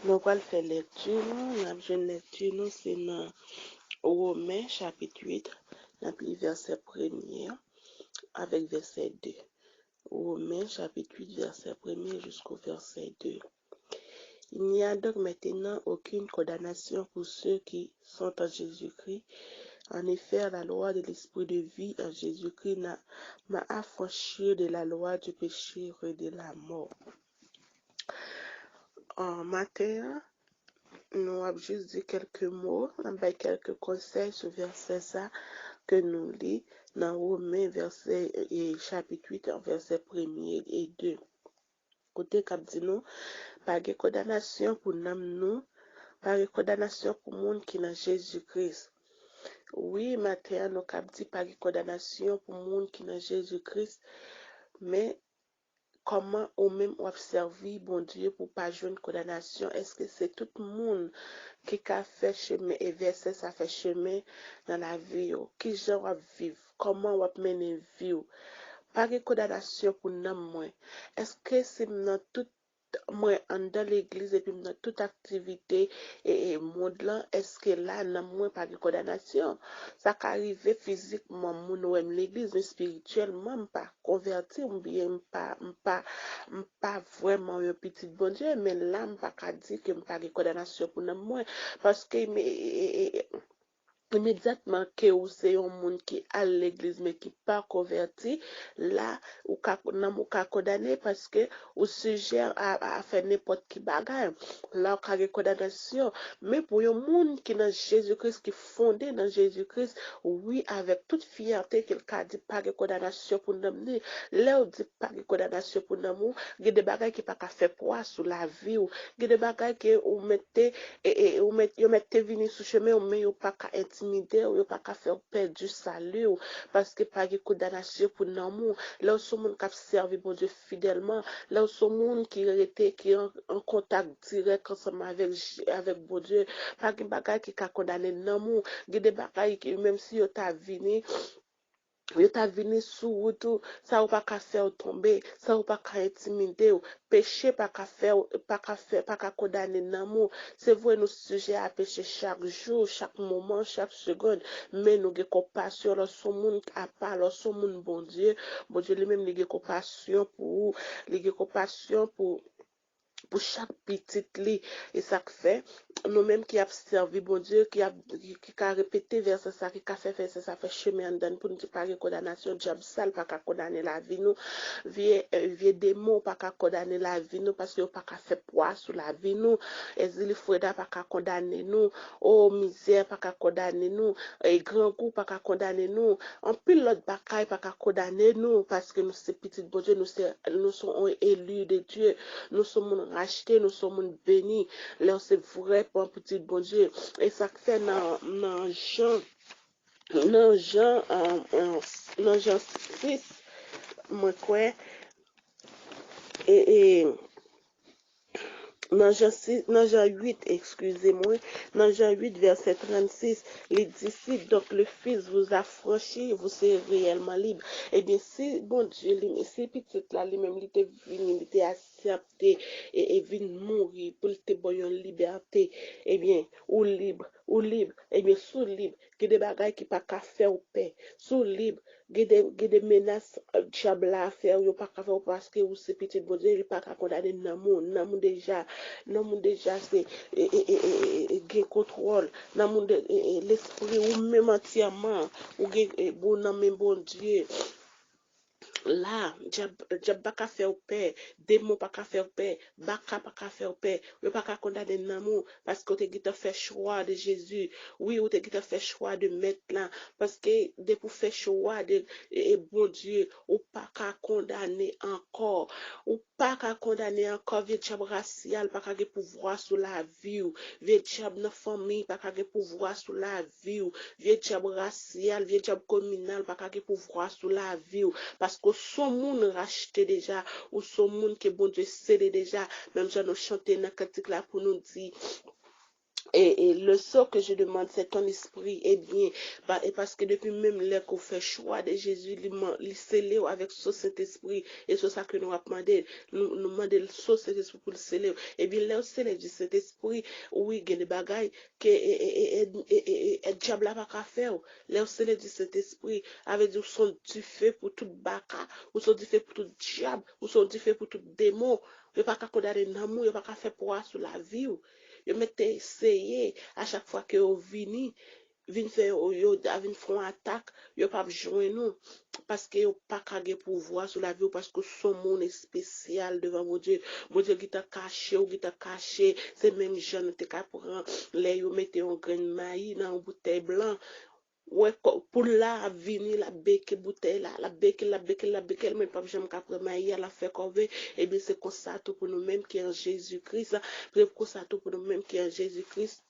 Nous allons faire lecture. La lecture, c'est dans Romains chapitre 8, le verset 1er avec verset 2. Romains chapitre 8, verset 1er jusqu'au verset 2. Il n'y a donc maintenant aucune condamnation pour ceux qui sont en Jésus-Christ. En effet, la loi de l'esprit de vie en Jésus-Christ m'a affranchi de la loi du péché et de la mort. En matin, nous avons juste dit quelques mots, quelques conseils sur verset ça que nous lisons dans Romains chapitre 8, verset 1er et 2. Côté cap dit nous, pas de condamnation pour nous, pas de condamnation pour le monde qui est dans Jésus-Christ. Oui, matin, nous avons dit pas de condamnation pour le monde qui est dans Jésus-Christ, mais comment ou même observer bon Dieu pour pas jouer une condamnation? Est-ce que c'est tout le monde qui a fait chemin et verset ça fait chemin dans la vie? Qui genre va vivre? Comment on va mener vie? Pas de condamnation pour nous moins. Est-ce que c'est dans tout moi dans l'église et puis dans toute activité et monde là, est-ce que là n'a moins pas de condamnation? Ça qui arrive physiquement mon ou l'église, mais spirituellement pas converti ou bien pas vraiment un petit bon Dieu, mais là pas qu'à dire que pas de condamnation pour nous moins parce que immédiatement que ou c'est un monde qui à l'église mais qui pas converti, là ou ka condamné parce que ou sujet à faire n'importe qui bagaille, là ou ka condamnation. Mais pour un monde qui dans Jésus-Christ, qui fondé dans Jésus-Christ, oui, avec toute fierté qu'il a dit pas de condamnation pour nous, là ou dit pas de condamnation pour nous, il y a des bagailles qui pas qu'à faire poids sur la vie, ou il y a des bagailles que ou mettez et ou mettez venir sur chemin, ou mais ou pas qu'à intimider, ou pas qu'à faire perdre du salut, parce que pas de condamnation pour nous. Là où ce monde qui a servi bon Dieu fidèlement, là où ce monde qui était qui en contact direct ensemble avec bon Dieu, pas de bagaille qui a condamné nous, il y a des bagailles qui même si on t'a venu yo ta vini sous route, ça ou pas qu'à faire tomber, ça ou pas qu'à intimider, péché pas qu'à faire, pas qu'à condamner l'amour. C'est vrai, nous sujets à pécher chaque jour, chaque moment, chaque seconde, mais nous avons compassion, lorsqu'on monde à part, lorsqu'on monde bon Dieu lui-même, il a compassion pour, il a compassion pour chaque petite lit. Et ça fait, nous-mêmes qui avons servi, bon Dieu, qui a répété vers ça, qui a fait verset ça, fait chemin en dedans pour nous dire pas de condamnation, diable sale, pas qu'à condamner la vie, nous, vieux démon, pas qu'à condamner la vie, nous, parce que pas qu'à faire poids sur la vie, nous, exil freda, pas qu'à condamner nous, oh, misère, pas qu'à condamner nous, et grand coup, pas qu'à condamner nous, en pile l'autre bagaille, pas qu'à condamner nous, parce que nous, c'est petit, bon Dieu, nous sommes élus de Dieu, nous sommes rachetés, nous sommes bénis. Là, c'est vrai pour un petit bon Dieu. Et ça fait dans Jean 6, moi quoi, et dans Jean 8, excusez-moi, dans Jean 8, verset 36, les disciples, donc le Fils vous a franchi, vous serez réellement libre. Eh bien, si, bon Dieu, si petit là, lui-même, il était venu, il était accepté et venu mourir pour te donner une liberté, eh bien, ou libre, eh bien, sous libre, que des bagailles qui pas qu'à faire au paix, sous libre, que des menaces, diable à faire, ou pas qu'à faire parce que vous c'est petit, bon Dieu, il pas qu'à condamner l'amour déjà, c'est gain contrôle dans mon l'esprit ou même entièrement ou gain bon dans même bon Dieu. Là, diable pas qu'à faire paix, démon pas qu'à faire paix, baka pas qu'à faire paix, ou pas qu'à condamner l'amour, parce que tu as fait choix de Jésus, oui, ou tu as fait choix de mettre là, parce que dès pour faire choix de bon Dieu, ou pas qu'à condamner encore, ou pas qu'à condamner encore, vieux diable racial, pas qu'à pouvoir sur la vie, vieux diable dans famille, pas qu'à pouvoir sur la vie, vieux diable racial, vieux diable communal, pas qu'à pouvoir sur la vie, parce que son monde racheté déjà, ou son monde que bon Dieu scellé déjà, même si nous chanter dans cantique là pour nous dire, Et le sort que je demande, c'est ton esprit est bien. Et parce que depuis même là qu'on fait choix de Jésus, il scellé avec ce Saint-Esprit. Et c'est ça que nous avons demandé. Nous demandons le Saint-Esprit pour le sceller. Et bien là, c'est du Saint-Esprit, oui, il y a des bagailles que le diable n'a pas faire. Là, c'est du Saint-Esprit. Avec du son du feu pour tout baka, ou son du feu pour tout diable, ou son du feu pour tout démon. Il n'y a pas qu'à condamner l'amour, il n'y a pas qu'à faire poids sur la vie. Yo mette essayé à chaque fois que vous vin faire yo vin font attaque, yo pas joindre nous parce que yo pas kage pouvoir sur la vie parce que son monde est spécial devant mon Dieu. Mon Dieu qui t'a caché ou qui t'a caché, c'est même jeune te ka prend les yo mette un grain de maïs dans une bouteille blanc. Ouais, pour la venir la bec bouteille la bec mais pas jamais qu'après maïs la fait corvée et bien c'est comme ça tout pour nous même qui est en Jésus-Christ, c'est comme ça tout pour nous même qui est en Jésus-Christ.